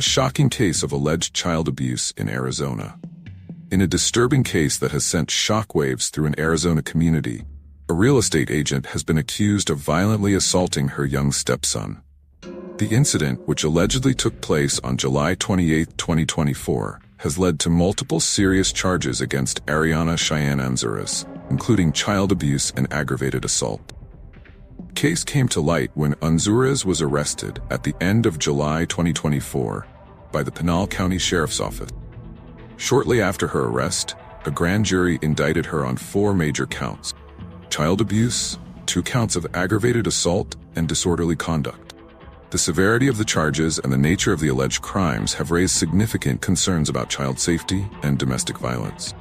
shocking case of alleged child abuse in Arizona. In a disturbing case that has sent shockwaves through an Arizona community, a real estate agent has been accused of violently assaulting her young stepson. The incident, which allegedly took place on July 28, 2024, has led to multiple serious charges against Ariana Cheyenne Anzuras, including child abuse and aggravated assault. The case came to light when Anzuras was arrested at the end of July 2024 by the Pinal County Sheriff's Office. Shortly after her arrest, a grand jury indicted her on 4 major counts: child abuse, 2 counts of aggravated assault, and disorderly conduct. The severity of the charges and the nature of the alleged crimes have raised significant concerns about child safety and domestic violence.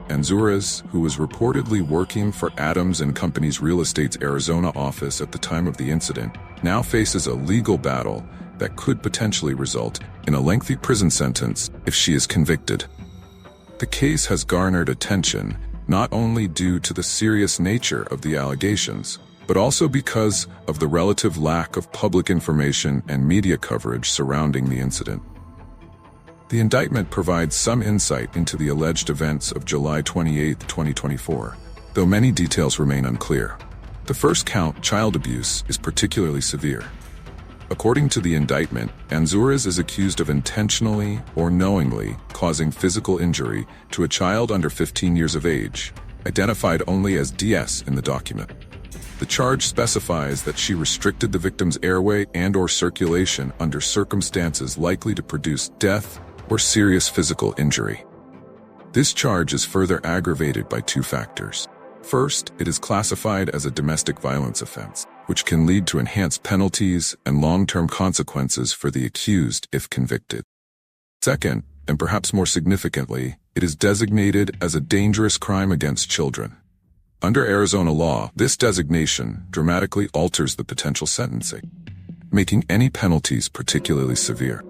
Anzuras, who was reportedly working for Adams & Company's Real Estate's Arizona office at the time of the incident, now faces a legal battle that could potentially result in a lengthy prison sentence if she is convicted. The case has garnered attention not only due to the serious nature of the allegations, but also because of the relative lack of public information and media coverage surrounding the incident. The indictment provides some insight into the alleged events of July 28, 2024, though many details remain unclear. The first count, child abuse, is particularly severe. According to the indictment, Anzuras is accused of intentionally or knowingly causing physical injury to a child under 15 years of age, identified only as DS in the document. The charge specifies that she restricted the victim's airway and/or circulation under circumstances likely to produce death or serious physical injury. This charge is further aggravated by 2 factors. First, it is classified as a domestic violence offense, which can lead to enhanced penalties and long-term consequences for the accused if convicted. Second, and perhaps more significantly, it is designated as a dangerous crime against children. Under Arizona law, this designation dramatically alters the potential sentencing, making any penalties particularly severe.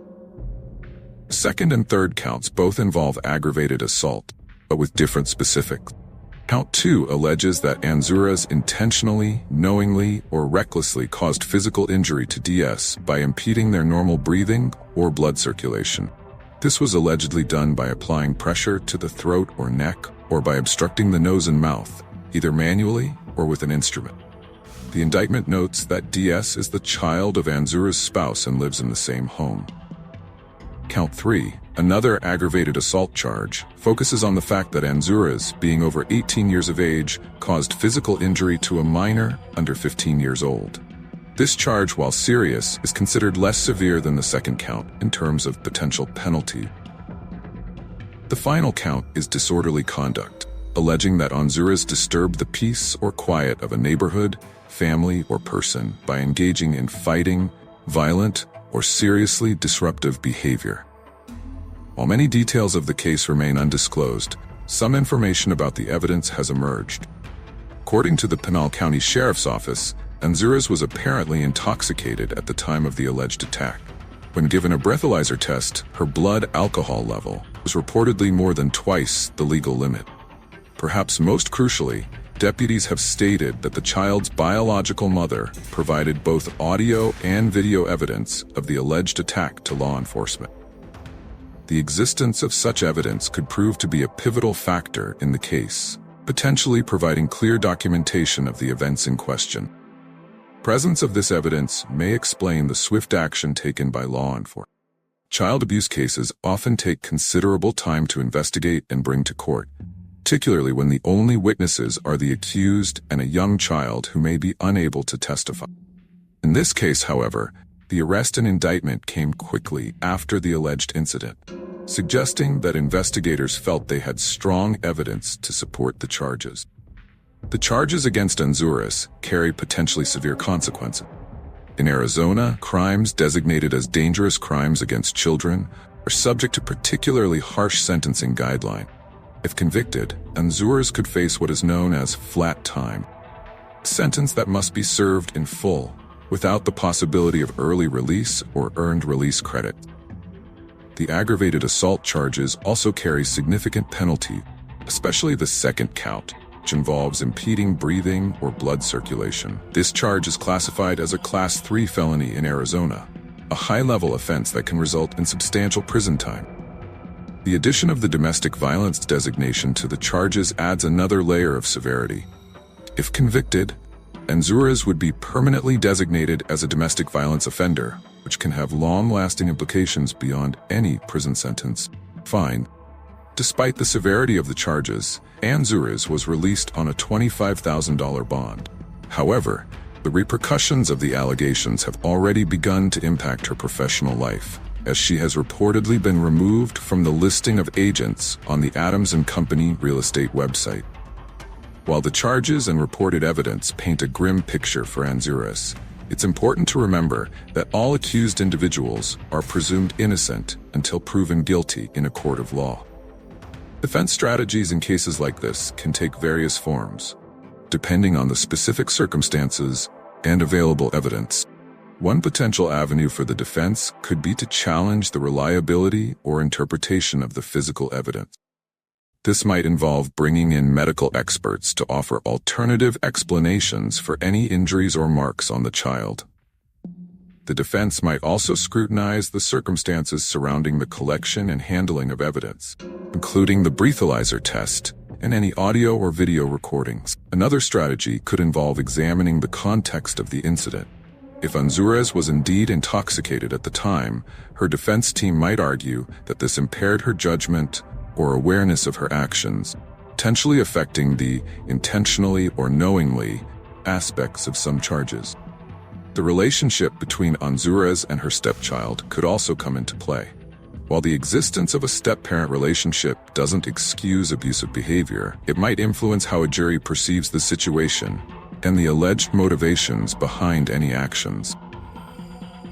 Second and third counts both involve aggravated assault, but with different specifics. Count 2 alleges that Anzuras intentionally, knowingly, or recklessly caused physical injury to DS by impeding their normal breathing or blood circulation. This was allegedly done by applying pressure to the throat or neck, or by obstructing the nose and mouth, either manually or with an instrument. The indictment notes that DS is the child of Anzuras' spouse and lives in the same home. Count 3, another aggravated assault charge, focuses on the fact that Anzuras, being over 18 years of age, caused physical injury to a minor under 15 years old. This charge, while serious, is considered less severe than the second count in terms of potential penalty. The final count is disorderly conduct, alleging that Anzuras disturbed the peace or quiet of a neighborhood, family, or person by engaging in fighting, violent, or seriously disruptive behavior. While many details of the case remain undisclosed, some information about the evidence has emerged. According to the Pinal County Sheriff's Office, Anzuras was apparently intoxicated at the time of the alleged attack. When given a breathalyzer test, her blood alcohol level was reportedly more than twice the legal limit. Perhaps most crucially, deputies have stated that the child's biological mother provided both audio and video evidence of the alleged attack to law enforcement. The existence of such evidence could prove to be a pivotal factor in the case, potentially providing clear documentation of the events in question. Presence of this evidence may explain the swift action taken by law enforcement. Child abuse cases often take considerable time to investigate and bring to court, particularly when the only witnesses are the accused and a young child who may be unable to testify. In this case, however, the arrest and indictment came quickly after the alleged incident, suggesting that investigators felt they had strong evidence to support the charges. The charges against Anzuras carry potentially severe consequences. In Arizona, crimes designated as dangerous crimes against children are subject to particularly harsh sentencing guidelines. If convicted, Anzuras could face what is known as flat time, a sentence that must be served in full, without the possibility of early release or earned release credit. The aggravated assault charges also carry significant penalty, especially the second count, which involves impeding breathing or blood circulation. This charge is classified as a Class 3 felony in Arizona, a high-level offense that can result in substantial prison time. The addition of the domestic violence designation to the charges adds another layer of severity. If convicted, Unraveling would be permanently designated as a domestic violence offender, which can have long-lasting implications beyond any prison sentence. Fine. Despite the severity of the charges, Unraveling was released on a $25,000 bond. However, the repercussions of the allegations have already begun to impact her professional life, as she has reportedly been removed from the listing of agents on the Adams & Company real estate website. While the charges and reported evidence paint a grim picture for Unraveling, it's important to remember that all accused individuals are presumed innocent until proven guilty in a court of law. Defense strategies in cases like this can take various forms, depending on the specific circumstances and available evidence. One potential avenue for the defense could be to challenge the reliability or interpretation of the physical evidence. This might involve bringing in medical experts to offer alternative explanations for any injuries or marks on the child. The defense might also scrutinize the circumstances surrounding the collection and handling of evidence, including the breathalyzer test and any audio or video recordings. Another strategy could involve examining the context of the incident. If Unraveling was indeed intoxicated at the time, her defense team might argue that this impaired her judgment or awareness of her actions, potentially affecting the intentionally or knowingly aspects of some charges. The relationship between Unraveling and her stepchild could also come into play. While the existence of a step-parent relationship doesn't excuse abusive behavior, it might influence how a jury perceives the situation and the alleged motivations behind any actions.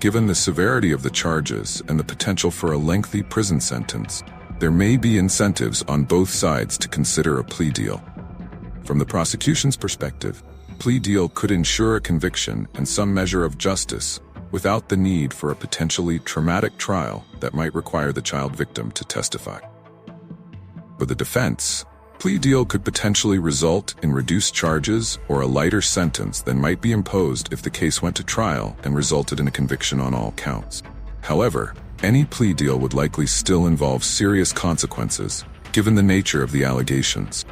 Given the severity of the charges and the potential for a lengthy prison sentence, there may be incentives on both sides to consider a plea deal. From the prosecution's perspective, a plea deal could ensure a conviction and some measure of justice without the need for a potentially traumatic trial that might require the child victim to testify. For the defense, a plea deal could potentially result in reduced charges or a lighter sentence than might be imposed if the case went to trial and resulted in a conviction on all counts. However, any plea deal would likely still involve serious consequences, given the nature of the allegations.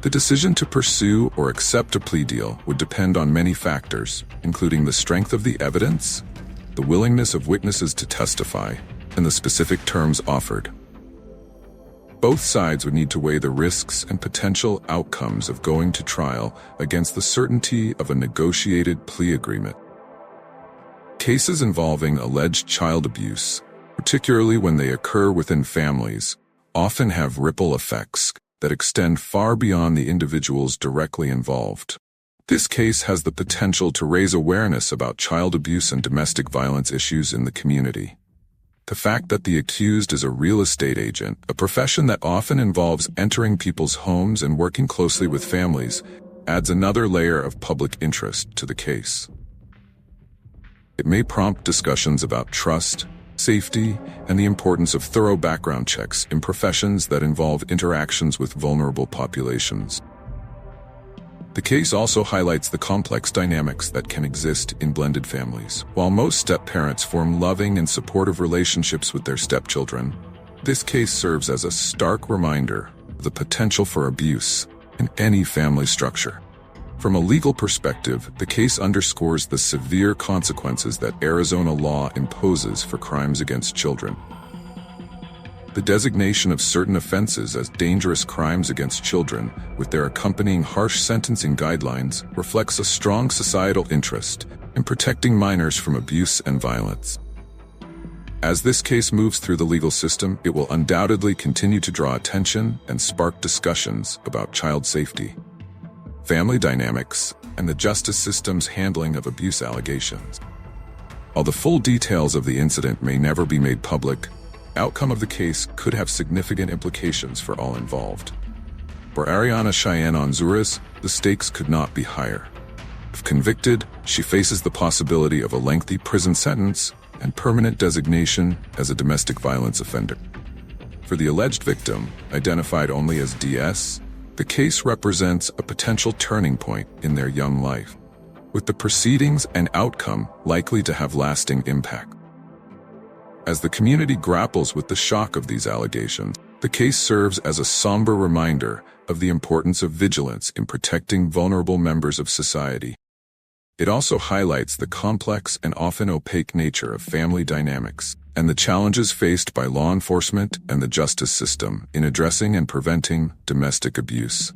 The decision to pursue or accept a plea deal would depend on many factors, including the strength of the evidence, the willingness of witnesses to testify, and the specific terms offered. Both sides would need to weigh the risks and potential outcomes of going to trial against the certainty of a negotiated plea agreement. Cases involving alleged child abuse, particularly when they occur within families, often have ripple effects that extend far beyond the individuals directly involved. This case has the potential to raise awareness about child abuse and domestic violence issues in the community. The fact that the accused is a real estate agent, a profession that often involves entering people's homes and working closely with families, adds another layer of public interest to the case. It may prompt discussions about trust, safety, and the importance of thorough background checks in professions that involve interactions with vulnerable populations. The case also highlights the complex dynamics that can exist in blended families. While most step-parents form loving and supportive relationships with their stepchildren, this case serves as a stark reminder of the potential for abuse in any family structure. From a legal perspective, the case underscores the severe consequences that Arizona law imposes for crimes against children. The designation of certain offenses as dangerous crimes against children, with their accompanying harsh sentencing guidelines, reflects a strong societal interest in protecting minors from abuse and violence. As this case moves through the legal system, it will undoubtedly continue to draw attention and spark discussions about child safety, family dynamics, and the justice system's handling of abuse allegations. While the full details of the incident may never be made public, the outcome of the case could have significant implications for all involved. For Ariana Cheyenne Unraveling, the stakes could not be higher. If convicted, she faces the possibility of a lengthy prison sentence and permanent designation as a domestic violence offender. For the alleged victim, identified only as DS, the case represents a potential turning point in their young life, with the proceedings and outcome likely to have lasting impact. As the community grapples with the shock of these allegations, the case serves as a somber reminder of the importance of vigilance in protecting vulnerable members of society. It also highlights the complex and often opaque nature of family dynamics and the challenges faced by law enforcement and the justice system in addressing and preventing domestic abuse.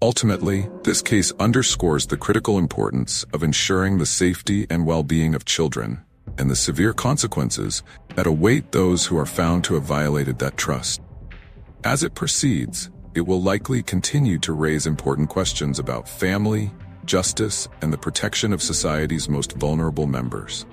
Ultimately, this case underscores the critical importance of ensuring the safety and well-being of children and the severe consequences that await those who are found to have violated that trust. As it proceeds, it will likely continue to raise important questions about family, justice, and the protection of society's most vulnerable members.